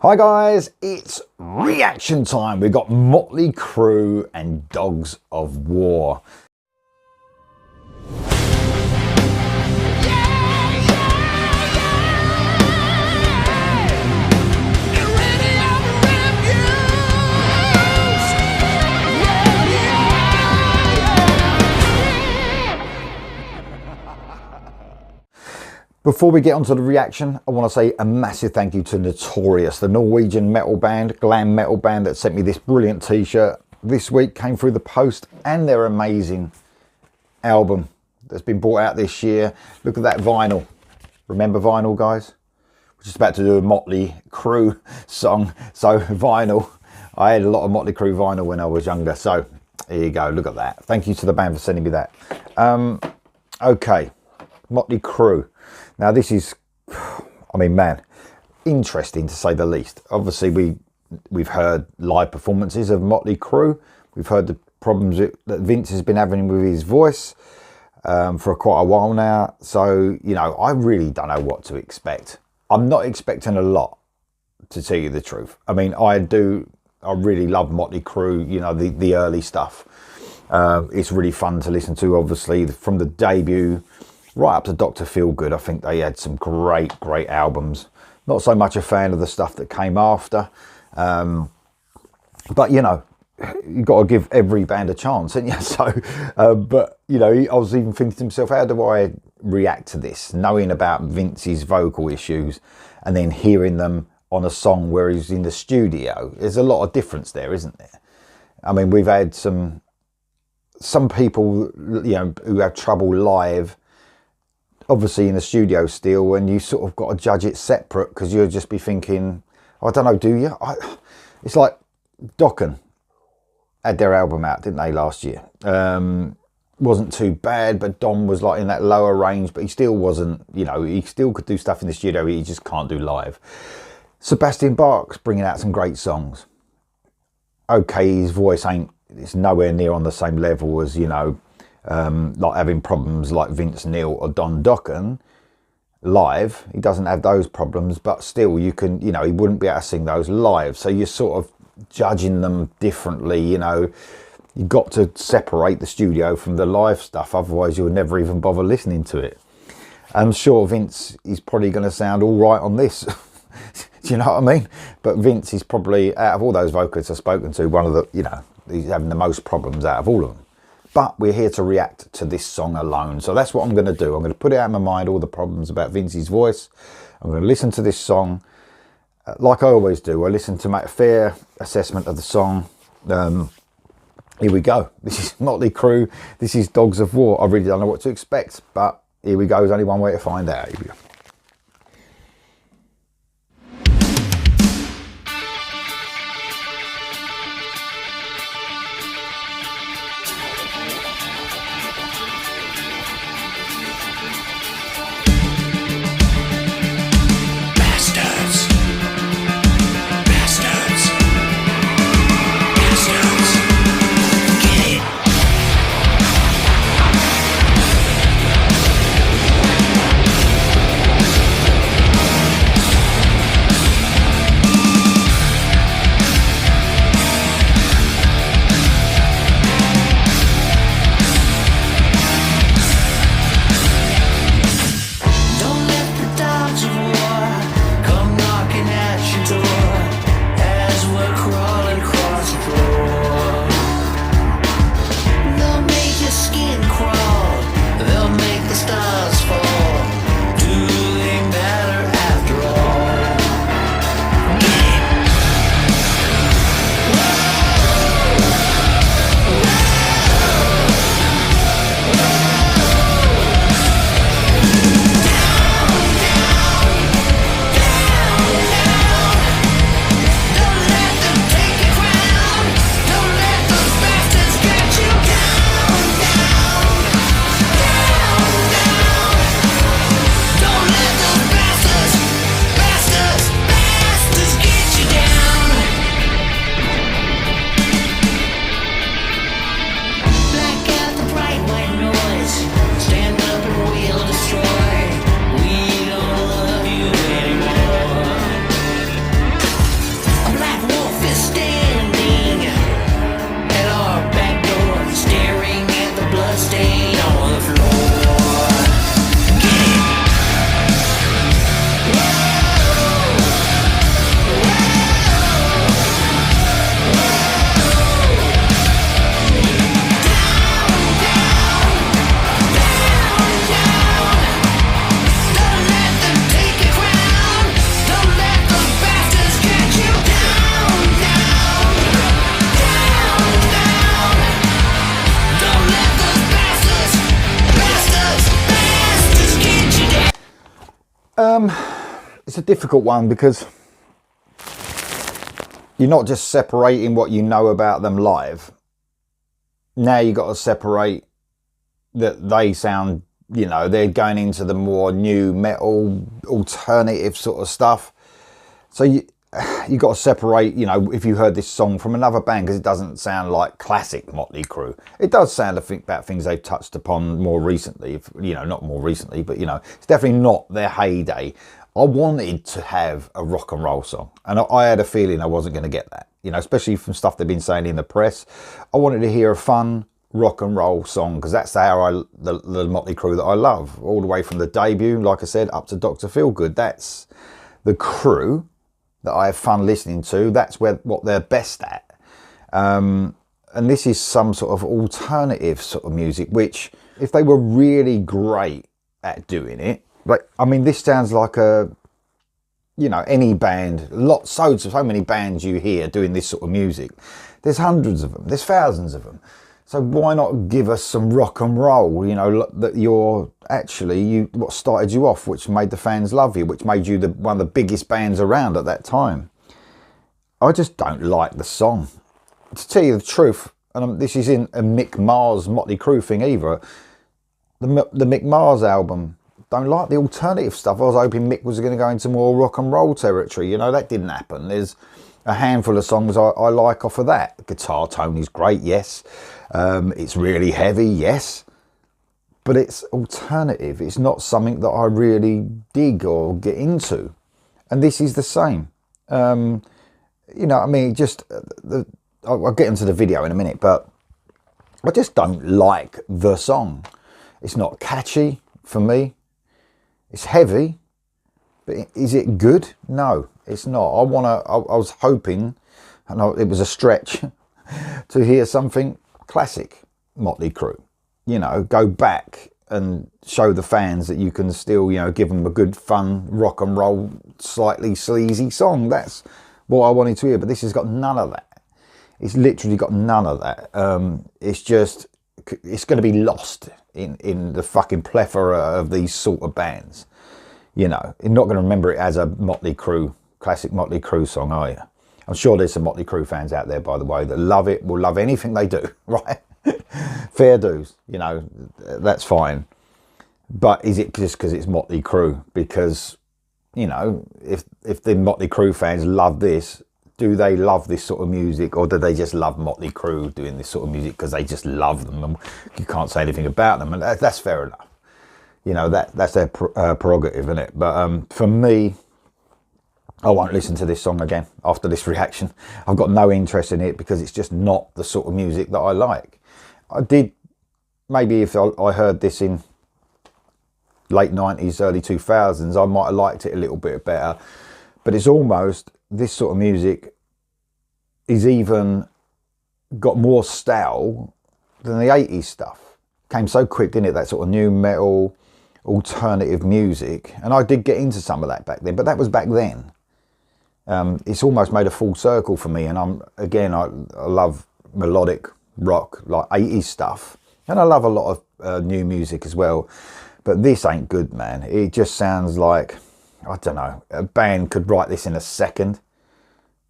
Hi guys, it's reaction time. We've got Motley Crue and Dogs of War. Before we get onto the reaction, I want to say a massive thank you to Notorious, the Norwegian metal band, glam metal band that sent me this brilliant t-shirt this week, came through the post, and their amazing album that's been brought out this year. Look at that vinyl. Remember vinyl, guys? We're just about to do a Motley Crue song, so vinyl. I had a lot of Motley Crue vinyl when I was younger, so here you go, look at that. Thank you to the band for sending me that. Okay, Motley Crue. Now this is, I mean, man, interesting to say the least. Obviously we've heard live performances of Motley Crue. We've heard the problems that Vince has been having with his voice for quite a while now. So, you know, I really don't know what to expect. I'm not expecting a lot, to tell you the truth. I mean, I really love Motley Crue, you know, the early stuff. It's really fun to listen to, obviously, from the debut right up to Dr. Feelgood. I think they had some great albums. Not so much a fan of the stuff that came after. But, you know, you've got to give every band a chance, haven't you? So, but, you know, I was even thinking to myself, how do I react to this? Knowing about Vince's vocal issues and then hearing them on a song where he's in the studio. There's a lot of difference there, isn't there? I mean, we've had some people, you know, who have trouble live, obviously in the studio still, and you sort of got to judge it separate, because you'll just be thinking, I don't know, do you? It's like Dokken had their album out, didn't they, last year? Wasn't too bad, but Dom was like in that lower range, but he still wasn't, you know, he still could do stuff in the studio, he just can't do live. Sebastian Bach's bringing out some great songs. Okay, his voice it's nowhere near on the same level as, you know, like having problems like Vince Neil or Don Dokken live. He doesn't have those problems, but still, you can, you know, he wouldn't be able to sing those live. So you're sort of judging them differently, you know. You've got to separate the studio from the live stuff, otherwise you'll never even bother listening to it. I'm sure Vince is probably going to sound all right on this. Do you know what I mean? But Vince is probably, out of all those vocalists I've spoken to, one of the, you know, he's having the most problems out of all of them. But we're here to react to this song alone. So that's what I'm going to do. I'm going to put it out of my mind, all the problems about Vince's voice. I'm going to listen to this song like I always do. I listen to make a fair assessment of the song. Here we go. This is Motley Crue. This is Dogs of War. I really don't know what to expect, but here we go. There's only one way to find out. Here we go. it's a difficult one because you're not just separating what you know about them live. Now you've got to separate that they sound, you know, they're going into the more new metal, alternative sort of stuff. So you got to separate, you know, if you heard this song from another band, because it doesn't sound like classic Motley Crue. It does sound about things they've touched upon more recently, if, you know, not more recently, but, you know, it's definitely not their heyday. I wanted to have a rock and roll song, and I had a feeling I wasn't going to get that, you know, especially from stuff they've been saying in the press. I wanted to hear a fun rock and roll song, because that's the Motley Crue that I love, all the way from the debut, like I said, up to Dr. Feelgood. That's the Crue that I have fun listening to. That's what they're best at. And this is some sort of alternative sort of music, which if they were really great at doing it, like, I mean, this sounds like a, you know, any band, so many bands you hear doing this sort of music. There's hundreds of them, there's thousands of them. So why not give us some rock and roll, you know, that you're actually, what started you off, which made the fans love you, which made you one of the biggest bands around at that time. I just don't like the song. To tell you the truth, and this isn't a Mick Mars Motley Crue thing either, the Mick Mars album, don't like the alternative stuff. I was hoping Mick was going to go into more rock and roll territory. You know, that didn't happen. There's a handful of songs I like off of that. The guitar tone is great, yes. It's really heavy, yes. But it's alternative. It's not something that I really dig or get into. And this is the same. You know, I mean, just, I'll get into the video in a minute, but I just don't like the song. It's not catchy for me. It's heavy, but is it good? No, it's not. I was hoping, and it was a stretch, to hear something classic Motley Crue. You know, go back and show the fans that you can still, you know, give them a good, fun, rock and roll, slightly sleazy song. That's what I wanted to hear, but this has got none of that. It's literally got none of that. It's just, it's going to be lost in the fucking plethora of these sort of bands. You know, you're not going to remember it as a Motley Crue, classic Motley Crue song, are you? I'm sure there's some Motley Crue fans out there, by the way, that love it, will love anything they do, right? Fair dues, you know, that's fine. But is it just because it's Motley Crue? Because, you know, if the Motley Crue fans love this, do they love this sort of music, or do they just love Motley Crue doing this sort of music because they just love them and you can't say anything about them? And that's fair enough. You know, that's their prerogative, isn't it? But for me, I won't listen to this song again after this reaction. I've got no interest in it because it's just not the sort of music that I like. I did, maybe if I heard this in late 90s, early 2000s, I might have liked it a little bit better. But it's almost, this sort of music is even got more style than the 80s stuff. Came so quick, didn't it? That sort of new metal, alternative music. And I did get into some of that back then, but that was back then. It's almost made a full circle for me. And I love melodic rock, like 80s stuff. And I love a lot of new music as well. But this ain't good, man. It just sounds like, I don't know, a band could write this in a second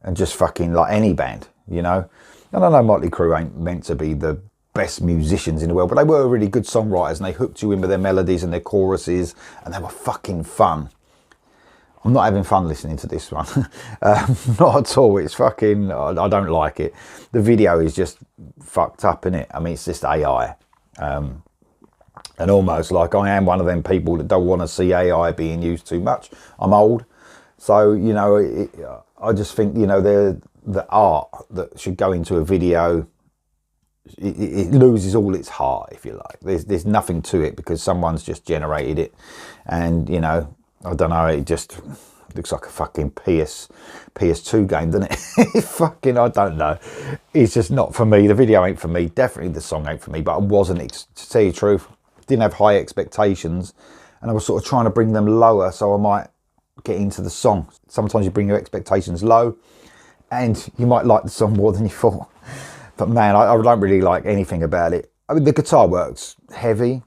and just fucking, like any band, you know? And I know Motley Crue ain't meant to be the best musicians in the world, but they were really good songwriters and they hooked you in with their melodies and their choruses and they were fucking fun. I'm not having fun listening to this one. Not at all. It's fucking, I don't like it. The video is just fucked up, innit? I mean, it's just AI. And almost like I am one of them people that don't want to see AI being used too much. I'm old. So, you know, I just think, you know, the art that should go into a video, it loses all its heart, if you like. There's nothing to it because someone's just generated it. And, you know, I don't know, it just looks like a fucking PS2 game, doesn't it? Fucking, I don't know. It's just not for me. The video ain't for me. Definitely the song ain't for me. But I wasn't, to tell you the truth, didn't have high expectations. And I was sort of trying to bring them lower so I might get into the song. Sometimes you bring your expectations low and you might like the song more than you thought. But man, I don't really like anything about it. I mean, the guitar work's heavy.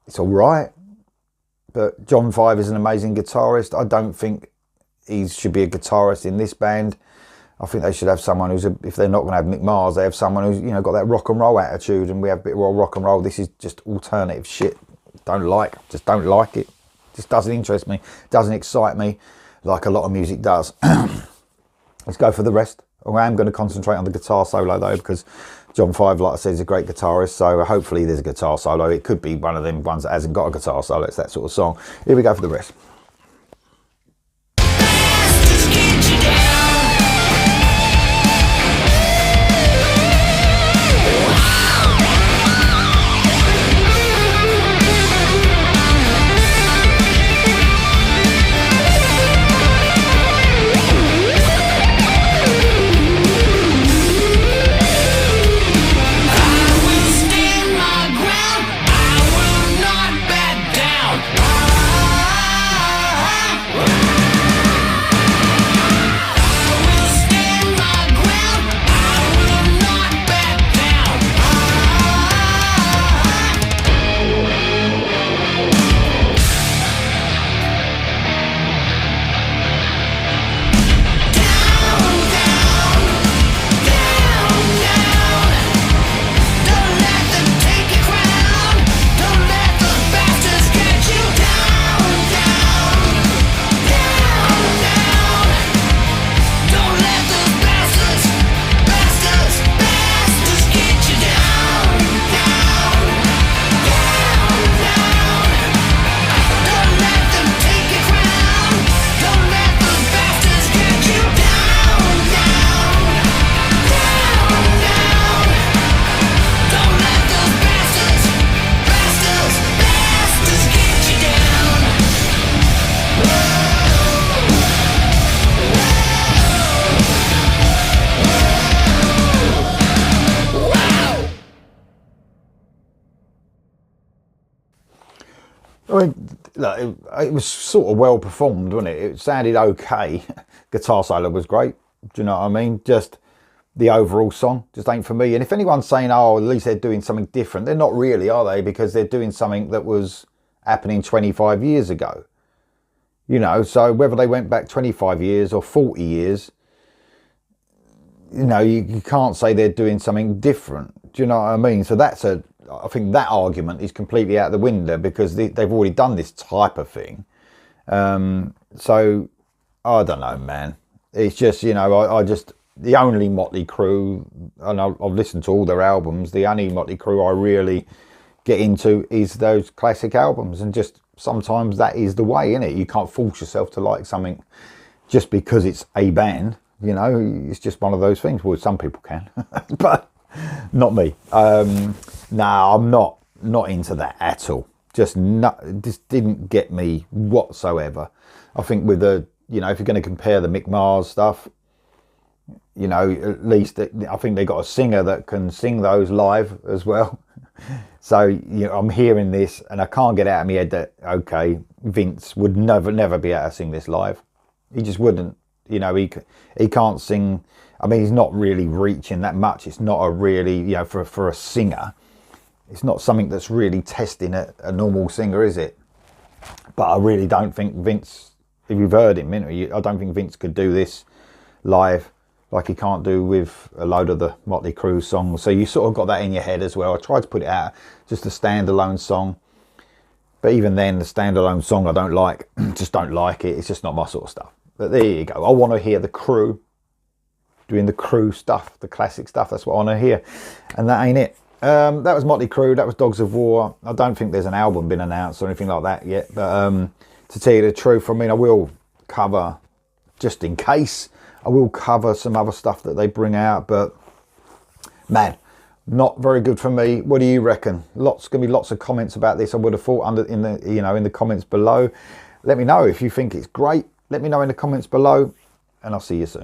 It's all right. But John Five is an amazing guitarist. I don't think he should be a guitarist in this band. I think they should have someone who's, if they're not going to have Mick Mars, they have someone who's, you know, got that rock and roll attitude, and we have a bit of rock and roll. This is just alternative shit. Just don't like it. Just doesn't interest me. Doesn't excite me like a lot of music does. Let's go for the rest. I am going to concentrate on the guitar solo though, because John Five, like I said, is a great guitarist. So hopefully there's a guitar solo. It could be one of them ones that hasn't got a guitar solo. It's that sort of song. Here we go for the rest. I mean, look, it was sort of well performed, wasn't it? It sounded okay. Guitar solo was great. Do you know what I mean? Just the overall song just ain't for me. And if anyone's saying, oh, at least they're doing something different, they're not really, are they? Because they're doing something that was happening 25 years ago. You know, so whether they went back 25 years or 40 years, you know, you can't say they're doing something different. Do you know what I mean? So I think that argument is completely out the window, because they've already done this type of thing. So I don't know, man. It's just, you know, the only Motley Crue, and I've listened to all their albums, the only Motley Crue I really get into is those classic albums, and just sometimes that is the way, innit? You can't force yourself to like something just because it's a band, you know. It's just one of those things. Well, some people can, but not me. No, I'm not into that at all. Just didn't get me whatsoever. I think with the, you know, if you're going to compare the Mick Mars stuff, you know, at least I think they got a singer that can sing those live as well. So, you know, I'm hearing this and I can't get out of my head that, okay, Vince would never be able to sing this live. He just wouldn't. You know, he can't sing. I mean, he's not really reaching that much. It's not a really, you know, for a singer, it's not something that's really testing a normal singer, is it? But I really don't think Vince, if you've heard him, I don't think Vince could do this live like he can't do with a load of the Motley Crue songs. So you sort of got that in your head as well. I tried to put it out, just a standalone song. But even then, the standalone song I don't like, just don't like it. It's just not my sort of stuff. But there you go. I want to hear the Crue doing the Crue stuff, the classic stuff. That's what I want to hear. And that ain't it. That was Motley Crue. That was Dogs of War. I don't think there's an album been announced or anything like that yet. But to tell you the truth, I mean, I will cover, just in case, I will cover some other stuff that they bring out. But man, not very good for me. What do you reckon? Gonna be lots of comments about this, I would have thought, in the comments below. Let me know if you think it's great. Let me know in the comments below, and I'll see you soon.